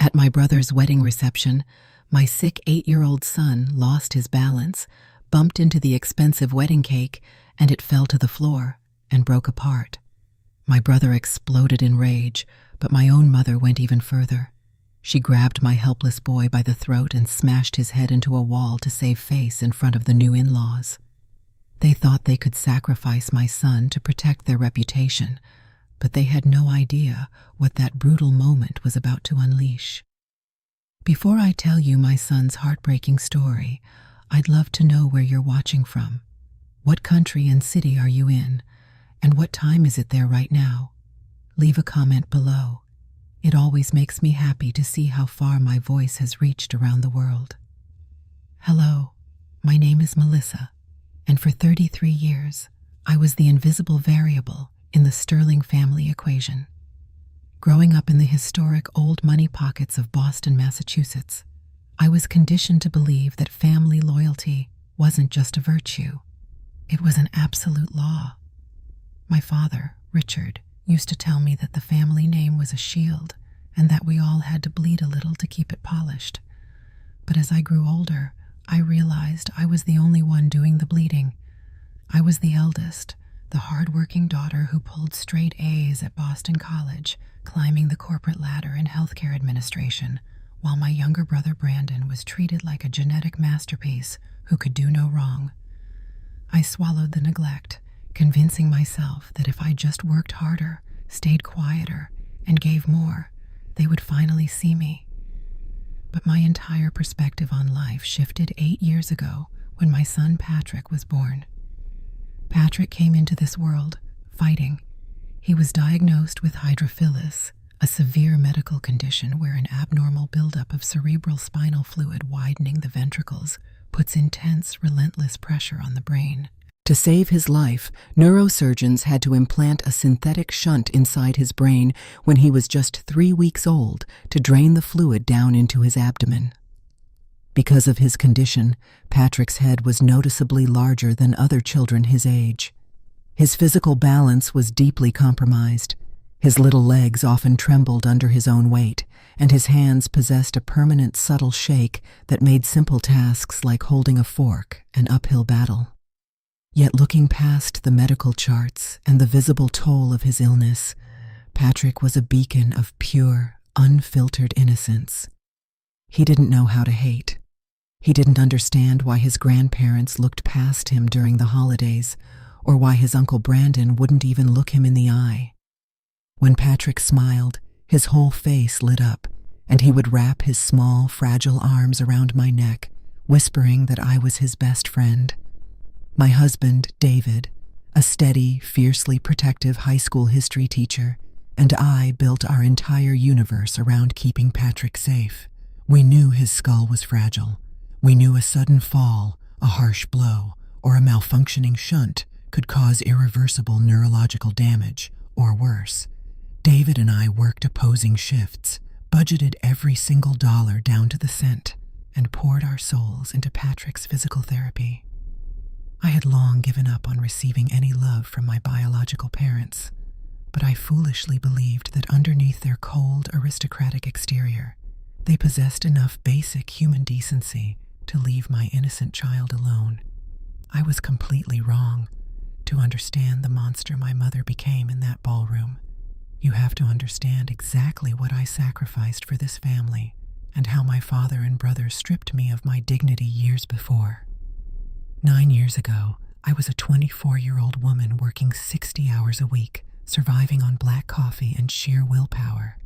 At my brother's wedding reception, my sick 8-year-old son lost his balance, bumped into the expensive wedding cake, and it fell to the floor and broke apart. My brother exploded in rage, but my own mother went even further. She grabbed my helpless boy by the throat and smashed his head into a wall to save face in front of the new in-laws. They thought they could sacrifice my son to protect their reputation, but they had no idea what that brutal moment was about to unleash. Before I tell you my son's heartbreaking story, I'd love to know where you're watching from. What country and city are you in? And what time is it there right now? Leave a comment below. It always makes me happy to see how far my voice has reached around the world. Hello, my name is Melissa, and for 33 years, I was the invisible variable in the Sterling family equation. Growing up in the historic old money pockets of Boston, Massachusetts, I was conditioned to believe that family loyalty wasn't just a virtue. It was an absolute law. My father, Richard, used to tell me that the family name was a shield and that we all had to bleed a little to keep it polished. But as I grew older, I realized I was the only one doing the bleeding. I was the eldest, the hard-working daughter who pulled straight A's at Boston College, climbing the corporate ladder in healthcare administration, while my younger brother Brandon was treated like a genetic masterpiece who could do no wrong. I swallowed the neglect, convincing myself that if I just worked harder, stayed quieter, and gave more, they would finally see me. But my entire perspective on life shifted 8 years ago when my son Patrick was born. Patrick came into this world fighting. He was diagnosed with hydrophilus, a severe medical condition where an abnormal buildup of cerebral spinal fluid widening the ventricles puts intense, relentless pressure on the brain. To save his life, neurosurgeons had to implant a synthetic shunt inside his brain when he was just 3 weeks old to drain the fluid down into his abdomen. Because of his condition, Patrick's head was noticeably larger than other children his age. His physical balance was deeply compromised. His little legs often trembled under his own weight, and his hands possessed a permanent subtle shake that made simple tasks like holding a fork an uphill battle. Yet looking past the medical charts and the visible toll of his illness, Patrick was a beacon of pure, unfiltered innocence. He didn't know how to hate. He didn't understand why his grandparents looked past him during the holidays, or why his Uncle Brandon wouldn't even look him in the eye. When Patrick smiled, his whole face lit up, and he would wrap his small, fragile arms around my neck, whispering that I was his best friend. My husband, David, a steady, fiercely protective high school history teacher, and I built our entire universe around keeping Patrick safe. We knew his skull was fragile. We knew a sudden fall, a harsh blow, or a malfunctioning shunt could cause irreversible neurological damage, or worse. David and I worked opposing shifts, budgeted every single dollar down to the cent, and poured our souls into Patrick's physical therapy. I had long given up on receiving any love from my biological parents, but I foolishly believed that underneath their cold, aristocratic exterior, they possessed enough basic human decency to leave my innocent child alone. I was completely wrong to understand the monster my mother became in that ballroom. You have to understand exactly what I sacrificed for this family and how my father and brother stripped me of my dignity years before. 9 years ago, I was a 24-year-old woman working 60 hours a week, surviving on black coffee and sheer willpower.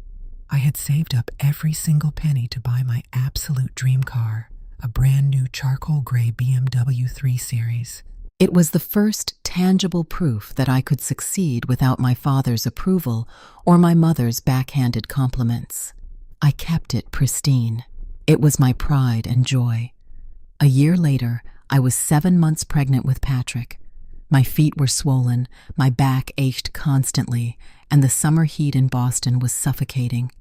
I had saved up every single penny to buy my absolute dream car, a brand new charcoal gray BMW 3 Series. It was the first tangible proof that I could succeed without my father's approval or my mother's backhanded compliments. I kept it pristine. It was my pride and joy. A year later, I was 7 months pregnant with Patrick. My feet were swollen, my back ached constantly, and the summer heat in Boston was suffocating.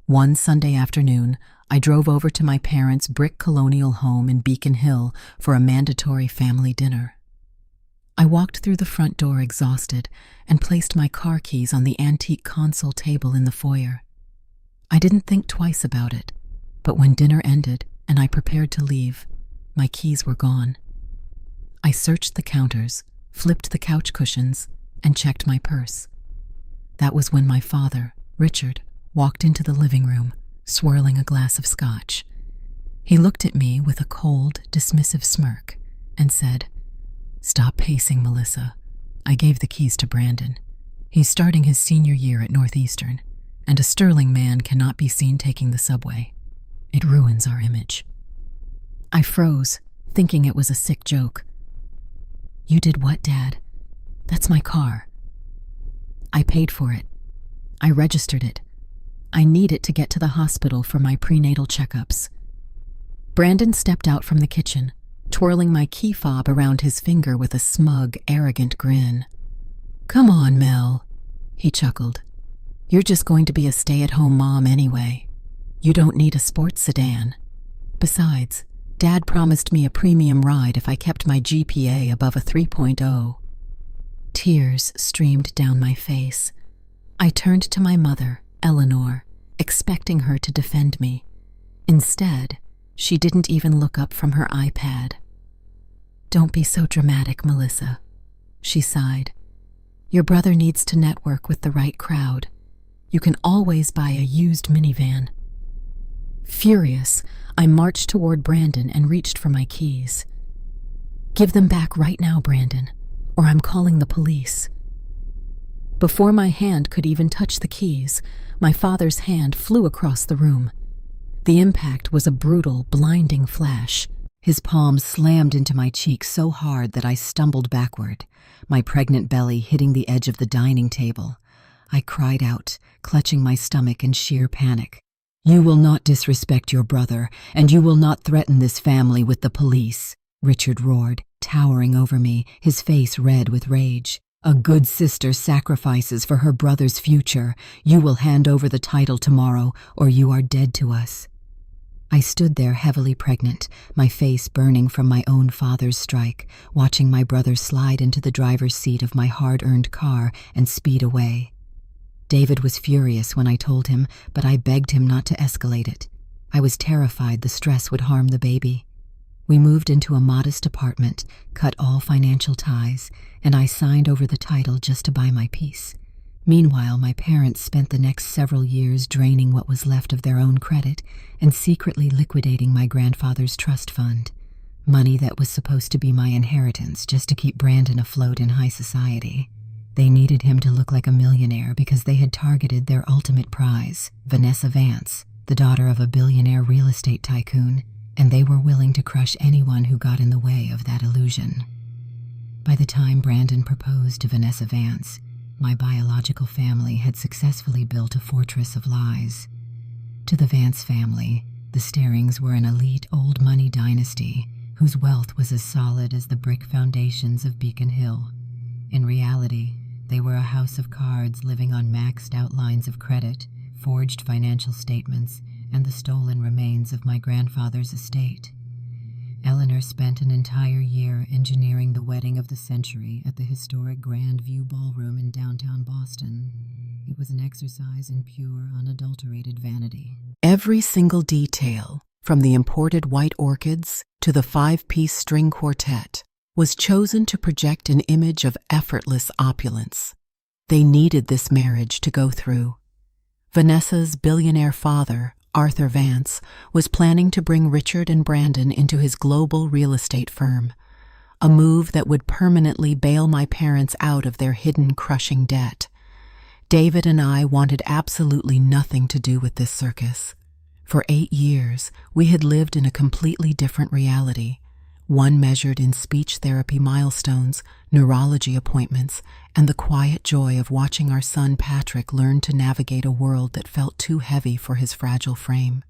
One Sunday afternoon, I drove over to my parents' brick colonial home in Beacon Hill for a mandatory family dinner. I walked through the front door exhausted and placed my car keys on the antique console table in the foyer. I didn't think twice about it, but when dinner ended and I prepared to leave, my keys were gone. I searched the counters, flipped the couch cushions, and checked my purse. That was when my father, Richard, walked into the living room, swirling a glass of scotch. He looked at me with a cold, dismissive smirk and said, "Stop pacing, Melissa. I gave the keys to Brandon. He's starting his senior year at Northeastern, and a sterling man cannot be seen taking the subway. It ruins our image." I froze, thinking it was a sick joke. "You did what, Dad? That's my car." "I paid for it. I registered it. I need it to get to the hospital for my prenatal checkups." Brandon stepped out from the kitchen, twirling my key fob around his finger with a smug, arrogant grin. "Come on, Mel," he chuckled. "You're just going to be a stay-at-home mom anyway. You don't need a sports sedan. Besides, Dad promised me a premium ride if I kept my GPA above a 3.0. Tears streamed down my face. I turned to my mother, Eleanor, expecting her to defend me. Instead, she didn't even look up from her iPad. "Don't be so dramatic, Melissa," she sighed. "Your brother needs to network with the right crowd. You can always buy a used minivan." Furious, I marched toward Brandon and reached for my keys. "Give them back right now, Brandon, or I'm calling the police." Before my hand could even touch the keys, my father's hand flew across the room. The impact was a brutal, blinding flash. His palm slammed into my cheek so hard that I stumbled backward, my pregnant belly hitting the edge of the dining table. I cried out, clutching my stomach in sheer panic. "You will not disrespect your brother, and you will not threaten this family with the police," Richard roared, towering over me, his face red with rage. "A good sister sacrifices for her brother's future. You will hand over the title tomorrow, or you are dead to us." I stood there heavily pregnant, my face burning from my own father's strike, watching my brother slide into the driver's seat of my hard-earned car and speed away. David was furious when I told him, but I begged him not to escalate it. I was terrified the stress would harm the baby. We moved into a modest apartment, cut all financial ties, and I signed over the title just to buy my peace. Meanwhile, my parents spent the next several years draining what was left of their own credit and secretly liquidating my grandfather's trust fund, money that was supposed to be my inheritance just to keep Brandon afloat in high society. They needed him to look like a millionaire because they had targeted their ultimate prize, Vanessa Vance, the daughter of a billionaire real estate tycoon, and they were willing to crush anyone who got in the way of that illusion. By the time Brandon proposed to Vanessa Vance, my biological family had successfully built a fortress of lies. To the Vance family, the Starings were an elite old money dynasty whose wealth was as solid as the brick foundations of Beacon Hill. In reality, they were a house of cards living on maxed-out lines of credit, forged financial statements, and the stolen remains of my grandfather's estate. Eleanor spent an entire year engineering the wedding of the century at the historic Grand View Ballroom in downtown Boston. It was an exercise in pure, unadulterated vanity. Every single detail, from the imported white orchids to the 5-piece string quartet, was chosen to project an image of effortless opulence. They needed this marriage to go through. Vanessa's billionaire father, Arthur Vance, was planning to bring Richard and Brandon into his global real estate firm, a move that would permanently bail my parents out of their hidden crushing debt. David and I wanted absolutely nothing to do with this circus. For 8 years, we had lived in a completely different reality, one measured in speech therapy milestones, neurology appointments, and the quiet joy of watching our son Patrick learn to navigate a world that felt too heavy for his fragile frame.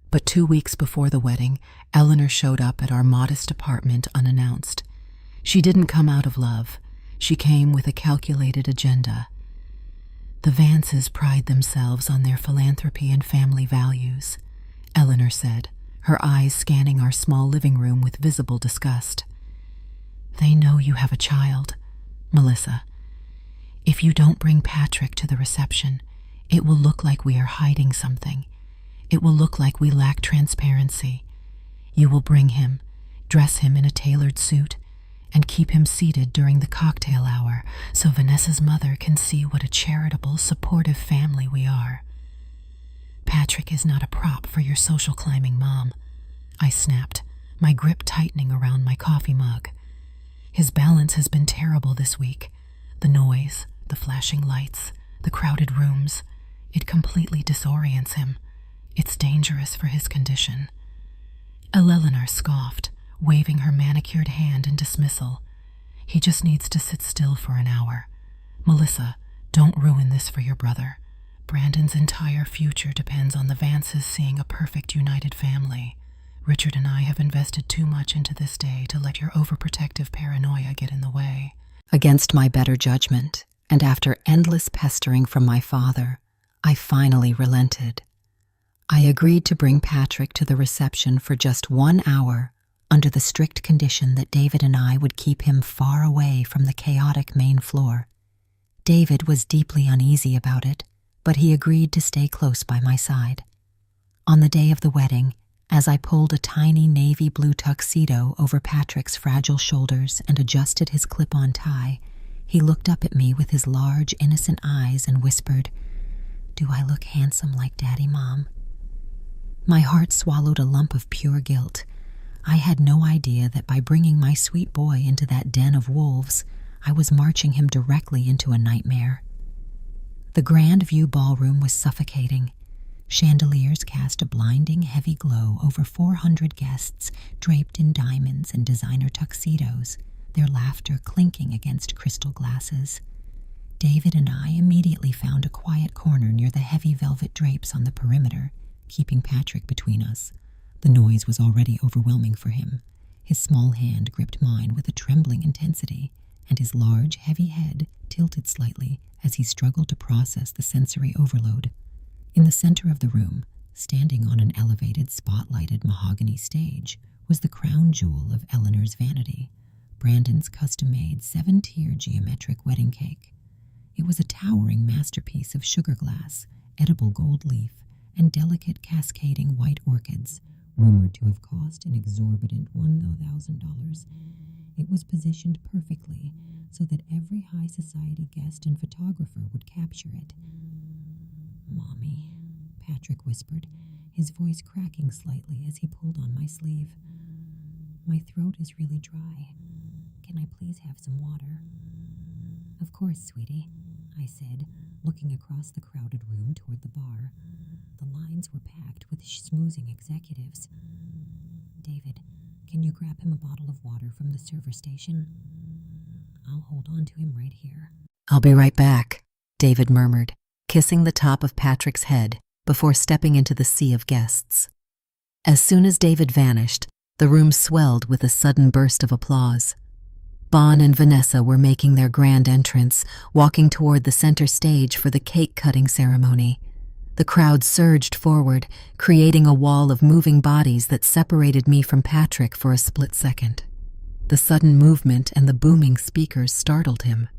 But 2 weeks before the wedding, Eleanor showed up at our modest apartment unannounced. She didn't come out of love. She came with a calculated agenda. The Vances pride themselves on their philanthropy and family values, Eleanor said, her eyes scanning our small living room with visible disgust. They know you have a child, Melissa. If you don't bring Patrick to the reception, It will look like we are hiding something. It will look like we lack transparency. You will bring him, dress him in a tailored suit, and keep him seated during the cocktail hour so Vanessa's mother can see what a charitable, supportive family we are. Patrick is not a prop for your social climbing mom, I snapped, my grip tightening around my coffee mug. His balance has been terrible this week. The noise, the flashing lights, the crowded rooms, it completely disorients him. It's dangerous for his condition. Eleanor scoffed, waving her manicured hand in dismissal. He just needs to sit still for an hour. Melissa, don't ruin this for your brother. Brandon's entire future depends on the Vances seeing a perfect united family. Richard and I have invested too much into this day to let your overprotective paranoia get in the way. Against my better judgment, and after endless pestering from my father, I finally relented. I agreed to bring Patrick to the reception for just 1 hour, under the strict condition that David and I would keep him far away from the chaotic main floor. David was deeply uneasy about it, but he agreed to stay close by my side. On the day of the wedding, as I pulled a tiny navy blue tuxedo over Patrick's fragile shoulders and adjusted his clip-on tie, he looked up at me with his large, innocent eyes and whispered, "Do I look handsome like Daddy, Mom?" My heart swallowed a lump of pure guilt. I had no idea that by bringing my sweet boy into that den of wolves, I was marching him directly into a nightmare. The Grand View ballroom was suffocating. Chandeliers cast a blinding, heavy glow over 400 guests draped in diamonds and designer tuxedos, their laughter clinking against crystal glasses. David and I immediately found a quiet corner near the heavy velvet drapes on the perimeter, keeping Patrick between us. The noise was already overwhelming for him. His small hand gripped mine with a trembling intensity, and his large, heavy head tilted slightly as he struggled to process the sensory overload. In the center of the room, standing on an elevated, spotlighted mahogany stage, was the crown jewel of Eleanor's vanity, Brandon's custom-made 7-tier geometric wedding cake. It was a towering masterpiece of sugar glass, edible gold leaf, and delicate cascading white orchids, rumored to have cost an exorbitant $1,000. It was positioned perfectly so that every high society guest and photographer would capture it. "Mommy," Patrick whispered, his voice cracking slightly as he pulled on my sleeve. "My throat is really dry. Can I please have some water?" "Of course, sweetie," I said, looking across the crowded room toward the bar. The lines were packed with schmoozing executives. "David, can you grab him a bottle of water from the server station? I'll hold on to him right here." "I'll be right back," David murmured, kissing the top of Patrick's head before stepping into the sea of guests. As soon as David vanished, the room swelled with a sudden burst of applause. Bon and Vanessa were making their grand entrance, walking toward the center stage for the cake-cutting ceremony. The crowd surged forward, creating a wall of moving bodies that separated me from Patrick for a split second. The sudden movement and the booming speakers startled him.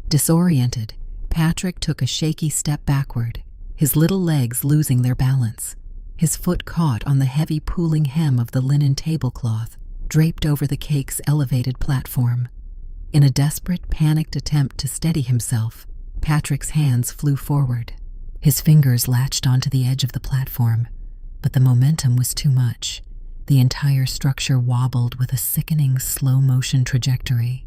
Disoriented, Patrick took a shaky step backward, his little legs losing their balance. His foot caught on the heavy pooling hem of the linen tablecloth, draped over the cake's elevated platform. In a desperate, panicked attempt to steady himself, Patrick's hands flew forward. His fingers latched onto the edge of the platform, but the momentum was too much. The entire structure wobbled with a sickening slow-motion trajectory.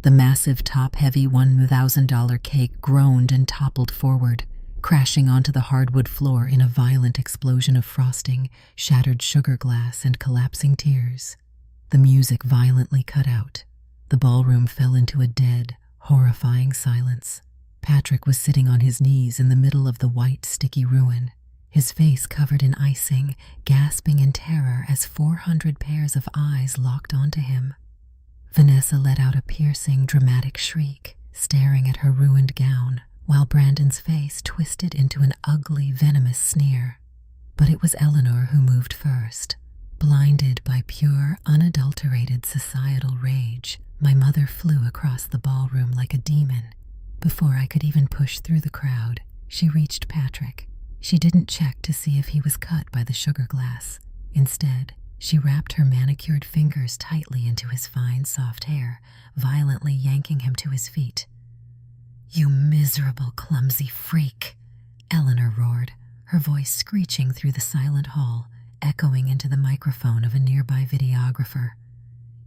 The massive, top-heavy $1,000 cake groaned and toppled forward, crashing onto the hardwood floor in a violent explosion of frosting, shattered sugar glass, and collapsing tears. The music violently cut out. The ballroom fell into a dead, horrifying silence. Patrick was sitting on his knees in the middle of the white, sticky ruin, his face covered in icing, gasping in terror as 400 pairs of eyes locked onto him. Vanessa let out a piercing, dramatic shriek, staring at her ruined gown, while Brandon's face twisted into an ugly, venomous sneer. But it was Eleanor who moved first. Blinded by pure, unadulterated societal rage, my mother flew across the ballroom like a demon. Before I could even push through the crowd, She reached Patrick. She didn't check to see if he was cut by the sugar glass. Instead, she wrapped her manicured fingers tightly into his fine, soft hair, violently yanking him to his feet. "You miserable, clumsy freak," Eleanor roared, her voice screeching through the silent hall, echoing into the microphone of a nearby videographer.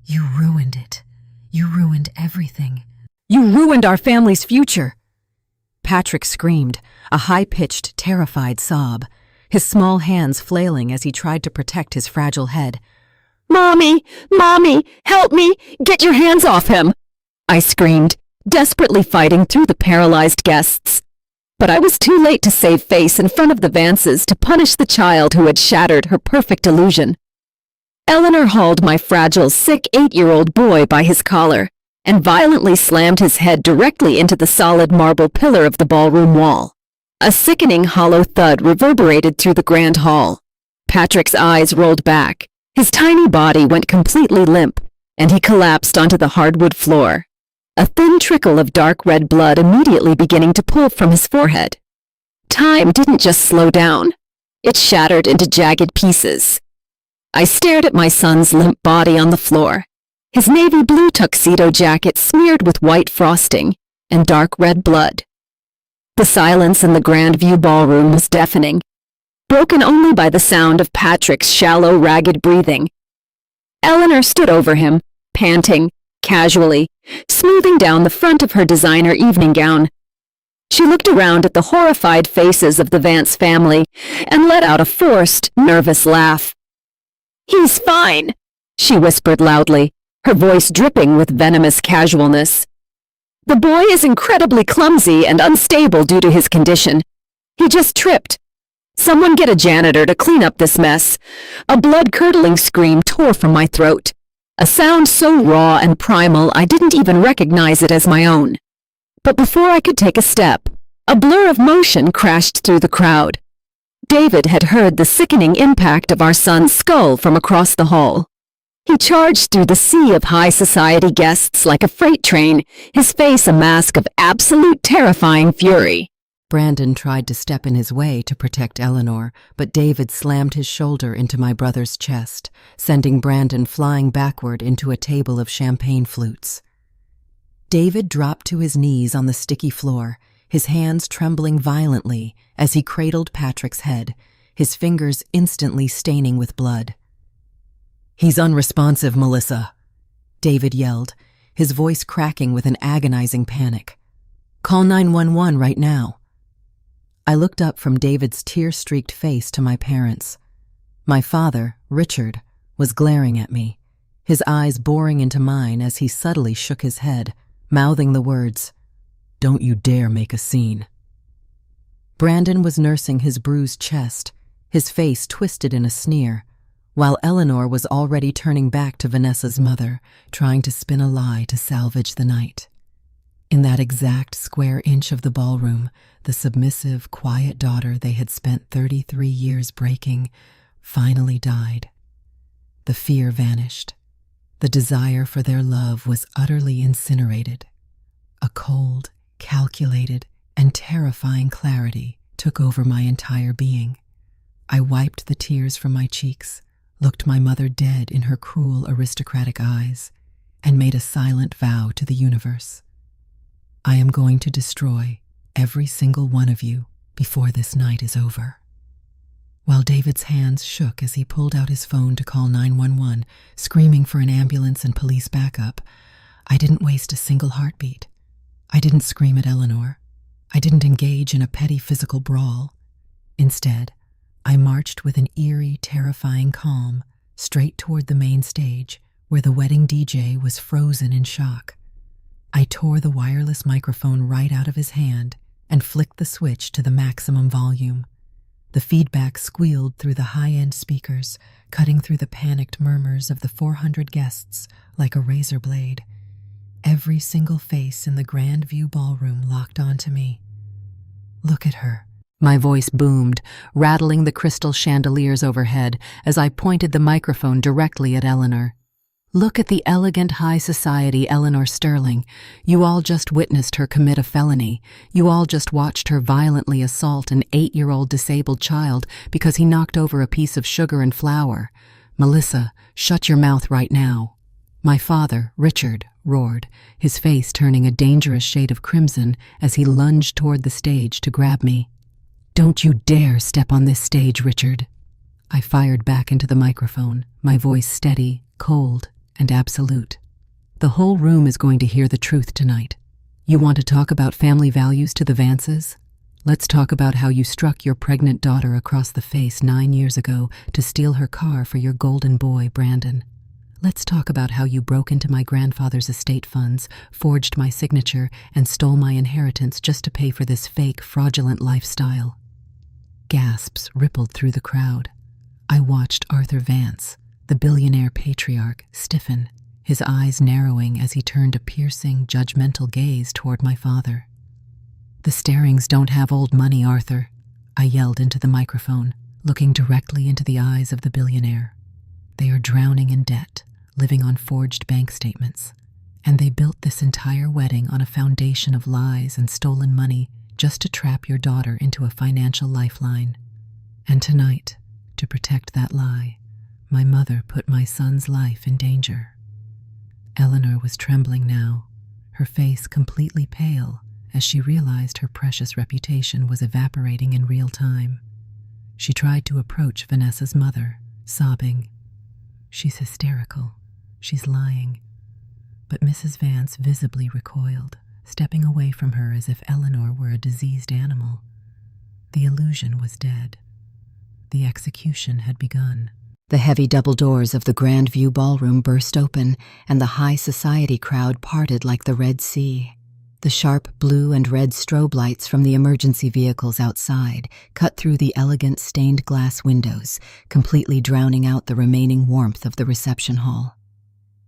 "You ruined it. You ruined everything. You ruined our family's future!" Patrick screamed, a high-pitched, terrified sob, his small hands flailing as he tried to protect his fragile head. "Mommy! Mommy! Help me! Get your hands off him!" I screamed, desperately fighting through the paralyzed guests. But I was too late to save face in front of the Vances to punish the child who had shattered her perfect illusion. Eleanor hauled my fragile, sick 8-year-old boy by his collar and violently slammed his head directly into the solid marble pillar of the ballroom wall. A sickening hollow thud reverberated through the grand hall. Patrick's eyes rolled back, his tiny body went completely limp, and he collapsed onto the hardwood floor, a thin trickle of dark red blood immediately beginning to pool from his forehead. Time didn't just slow down. It shattered into jagged pieces. I stared at my son's limp body on the floor, his navy blue tuxedo jacket smeared with white frosting and dark red blood. The silence in the Grand View ballroom was deafening, broken only by the sound of Patrick's shallow, ragged breathing. Eleanor stood over him, panting, casually, smoothing down the front of her designer evening gown. She looked around at the horrified faces of the Vance family and let out a forced, nervous laugh. "He's fine," she whispered loudly, her voice dripping with venomous casualness. "The boy is incredibly clumsy and unstable due to his condition. He just tripped. Someone get a janitor to clean up this mess." A blood-curdling scream tore from my throat, a sound so raw and primal I didn't even recognize it as my own. But before I could take a step, a blur of motion crashed through the crowd. David had heard the sickening impact of our son's skull from across the hall. He charged through the sea of high society guests like a freight train, his face a mask of absolute terrifying fury. Brandon tried to step in his way to protect Eleanor, but David slammed his shoulder into my brother's chest, sending Brandon flying backward into a table of champagne flutes. David dropped to his knees on the sticky floor, his hands trembling violently as he cradled Patrick's head, his fingers instantly staining with blood. "He's unresponsive, Melissa," David yelled, his voice cracking with an agonizing panic. "Call 911 right now." I looked up from David's tear-streaked face to my parents. My father, Richard, was glaring at me, his eyes boring into mine as he subtly shook his head, mouthing the words, "Don't you dare make a scene." Brandon was nursing his bruised chest, his face twisted in a sneer, while Eleanor was already turning back to Vanessa's mother, trying to spin a lie to salvage the night. In that exact square inch of the ballroom, the submissive, quiet daughter they had spent 33 years breaking finally died. The fear vanished. The desire for their love was utterly incinerated. A cold, calculated, and terrifying clarity took over my entire being. I wiped the tears from my cheeks, looked my mother dead in her cruel aristocratic eyes, and made a silent vow to the universe. I am going to destroy every single one of you before this night is over. While David's hands shook as he pulled out his phone to call 911, screaming for an ambulance and police backup, I didn't waste a single heartbeat. I didn't scream at Eleanor. I didn't engage in a petty physical brawl. Instead, I marched with an eerie, terrifying calm straight toward the main stage, where the wedding DJ was frozen in shock. I tore the wireless microphone right out of his hand and flicked the switch to the maximum volume. The feedback squealed through the high-end speakers, cutting through the panicked murmurs of the 400 guests like a razor blade. Every single face in the Grand View ballroom locked onto me. "Look at her," my voice boomed, rattling the crystal chandeliers overhead as I pointed the microphone directly at Eleanor. Look at the elegant high society Eleanor Sterling. You all just witnessed her commit a felony. You all just watched her violently assault an 8-year-old disabled child because he knocked over a piece of sugar and flour. Melissa, shut your mouth right now. My father, Richard, roared, his face turning a dangerous shade of crimson as he lunged toward the stage to grab me. Don't you dare step on this stage, Richard. I fired back into the microphone, my voice steady, cold, and absolute. The whole room is going to hear the truth tonight. You want to talk about family values to the Vances? Let's talk about how you struck your pregnant daughter across the face 9 years ago to steal her car for your golden boy, Brandon. Let's talk about how you broke into my grandfather's estate funds, forged my signature, and stole my inheritance just to pay for this fake, fraudulent lifestyle. Gasps rippled through the crowd. I watched Arthur Vance, the billionaire patriarch, stiffen, his eyes narrowing as he turned a piercing, judgmental gaze toward my father. The Starings don't have old money, Arthur, I yelled into the microphone, looking directly into the eyes of the billionaire. They are drowning in debt, living on forged bank statements, and they built this entire wedding on a foundation of lies and stolen money just to trap your daughter into a financial lifeline. And tonight, to protect that lie, my mother put my son's life in danger. Eleanor was trembling now, her face completely pale as she realized her precious reputation was evaporating in real time. She tried to approach Vanessa's mother, sobbing, "She's hysterical. She's lying." But Mrs. Vance visibly recoiled, stepping away from her as if Eleanor were a diseased animal. The illusion was dead. The execution had begun. The heavy double doors of the Grand View ballroom burst open, and the high society crowd parted like the Red Sea. The sharp blue and red strobe lights from the emergency vehicles outside cut through the elegant stained glass windows, completely drowning out the remaining warmth of the reception hall.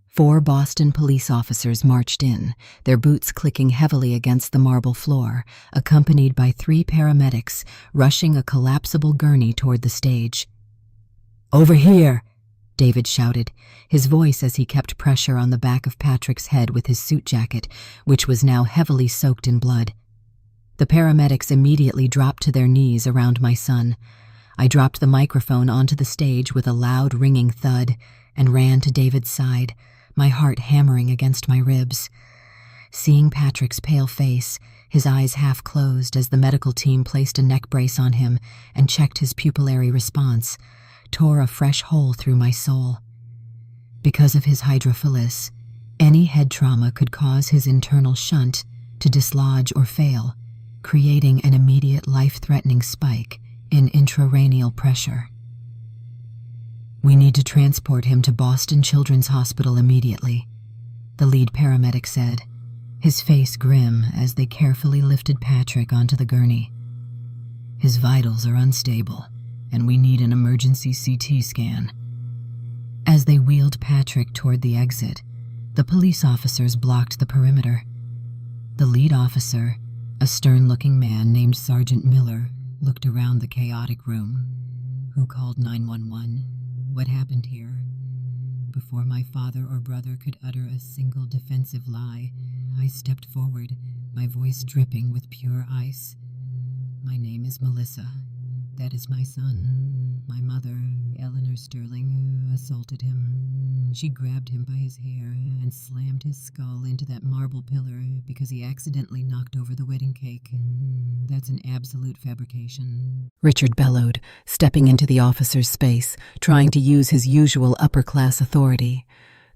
4 Boston police officers marched in, their boots clicking heavily against the marble floor, accompanied by 3 paramedics rushing a collapsible gurney toward the stage. "Over here!" David shouted, his voice as he kept pressure on the back of Patrick's head with his suit jacket, which was now heavily soaked in blood. The paramedics immediately dropped to their knees around my son. I dropped the microphone onto the stage with a loud ringing thud and ran to David's side, my heart hammering against my ribs. Seeing Patrick's pale face, his eyes half closed as the medical team placed a neck brace on him and checked his pupillary response, tore a fresh hole through my soul. Because of his hydrophilus, any head trauma could cause his internal shunt to dislodge or fail, creating an immediate life-threatening spike in intracranial pressure. "We need to transport him to Boston Children's Hospital immediately," the lead paramedic said, his face grim as they carefully lifted Patrick onto the gurney. "His vitals are unstable, and we need an emergency CT scan." As they wheeled Patrick toward the exit, the police officers blocked the perimeter. The lead officer, a stern-looking man named Sergeant Miller, looked around the chaotic room. "Who called 911? What happened here?" Before my father or brother could utter a single defensive lie, I stepped forward, my voice dripping with pure ice. "My name is Melissa. That is my son. My mother, Eleanor Sterling, assaulted him. She grabbed him by his hair and slammed his skull into that marble pillar because he accidentally knocked over the wedding cake. That's an absolute fabrication," Richard bellowed, stepping into the officer's space, trying to use his usual upper-class authority.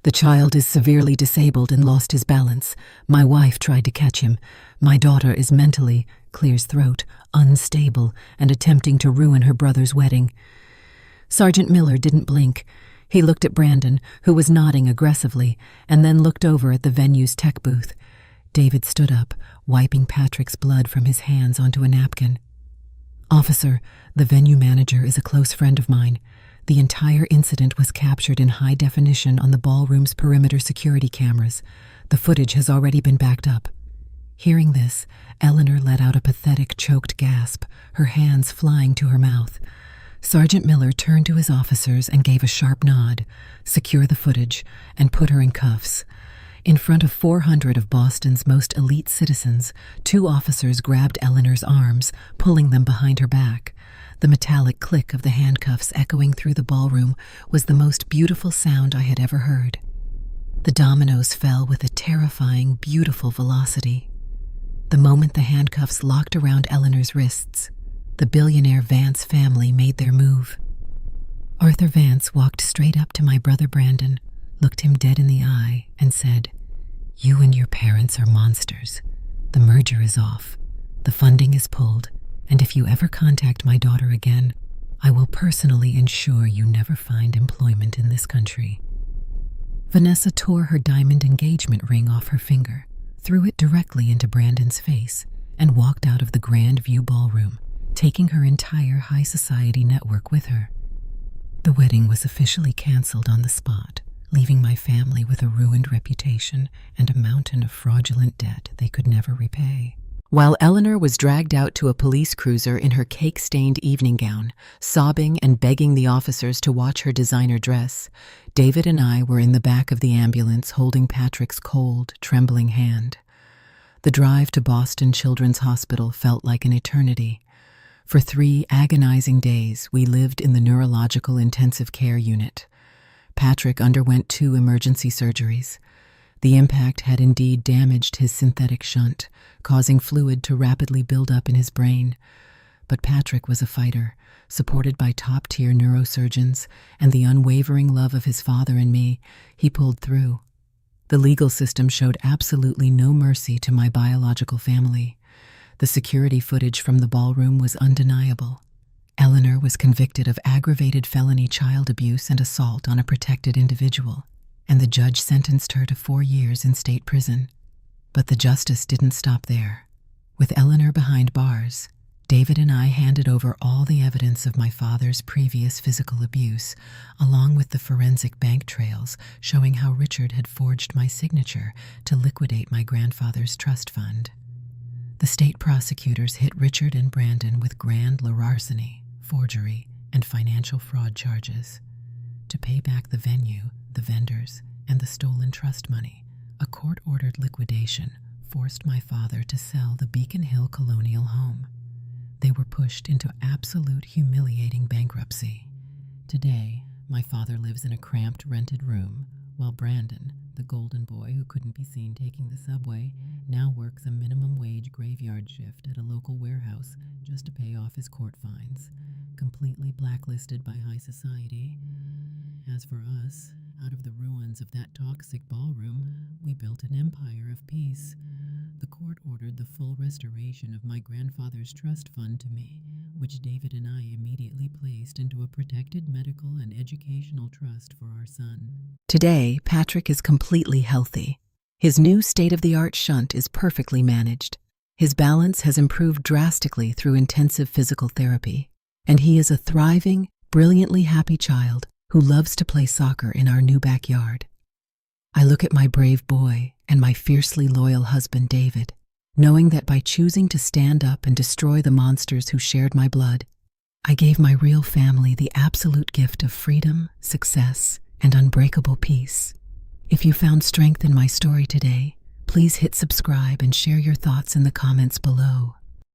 "The child is severely disabled and lost his balance. My wife tried to catch him. My daughter is mentally," clears throat, "unstable and attempting to ruin her brother's wedding." Sergeant Miller didn't blink. He looked at Brandon, who was nodding aggressively, and then looked over at the venue's tech booth. David stood up, wiping Patrick's blood from his hands onto a napkin. "Officer, the venue manager is a close friend of mine. The entire incident was captured in high definition on the ballroom's perimeter security cameras. The footage has already been backed up." Hearing this, Eleanor let out a pathetic, choked gasp, her hands flying to her mouth. Sergeant Miller turned to his officers and gave a sharp nod. Secure the footage and put her in cuffs. In front of 400 of Boston's most elite citizens, 2 officers grabbed Eleanor's arms, pulling them behind her back. The metallic click of the handcuffs echoing through the ballroom was the most beautiful sound I had ever heard. The dominoes fell with a terrifying, beautiful velocity. The moment the handcuffs locked around Eleanor's wrists, the billionaire Vance family made their move. Arthur Vance walked straight up to my brother Brandon, looked him dead in the eye, and said, "You and your parents are monsters. The merger is off. The funding is pulled, and if you ever contact my daughter again, I will personally ensure you never find employment in this country." Vanessa tore her diamond engagement ring off her finger, threw it directly into Brandon's face, and walked out of the Grand View ballroom, taking her entire high society network with her. The wedding was officially canceled on the spot, leaving my family with a ruined reputation and a mountain of fraudulent debt they could never repay. While Eleanor was dragged out to a police cruiser in her cake-stained evening gown, sobbing and begging the officers to watch her designer dress, David and I were in the back of the ambulance holding Patrick's cold, trembling hand. The drive to Boston Children's Hospital felt like an eternity. For 3 agonizing days, we lived in the neurological intensive care unit. Patrick underwent 2 emergency surgeries. The impact had indeed damaged his synthetic shunt, causing fluid to rapidly build up in his brain. But Patrick was a fighter, supported by top-tier neurosurgeons and the unwavering love of his father and me. He pulled through. The legal system showed absolutely no mercy to my biological family. The security footage from the ballroom was undeniable. Eleanor was convicted of aggravated felony child abuse and assault on a protected individual, and the judge sentenced her to 4 years in state prison. But the justice didn't stop there. With Eleanor behind bars, David and I handed over all the evidence of my father's previous physical abuse, along with the forensic bank trails showing how Richard had forged my signature to liquidate my grandfather's trust fund. The state prosecutors hit Richard and Brandon with grand larceny, forgery, and financial fraud charges. To pay back the venue, the vendors, and the stolen trust money, a court-ordered liquidation forced my father to sell the Beacon Hill colonial home. They were pushed into absolute humiliating bankruptcy. Today, my father lives in a cramped rented room, while Brandon, the golden boy who couldn't be seen taking the subway, now works a minimum-wage graveyard shift at a local warehouse just to pay off his court fines, completely blacklisted by high society. As for us, out of the ruins of that toxic ballroom, we built an empire of peace. The court ordered the full restoration of my grandfather's trust fund to me, which David and I immediately placed into a protected medical and educational trust for our son. Today, Patrick is completely healthy. His new state-of-the-art shunt is perfectly managed. His balance has improved drastically through intensive physical therapy, and he is a thriving, brilliantly happy child who loves to play soccer in our new backyard. I look at my brave boy and my fiercely loyal husband David, knowing that by choosing to stand up and destroy the monsters who shared my blood, I gave my real family the absolute gift of freedom, success, and unbreakable peace. If you found strength in my story today, please hit subscribe and share your thoughts in the comments below.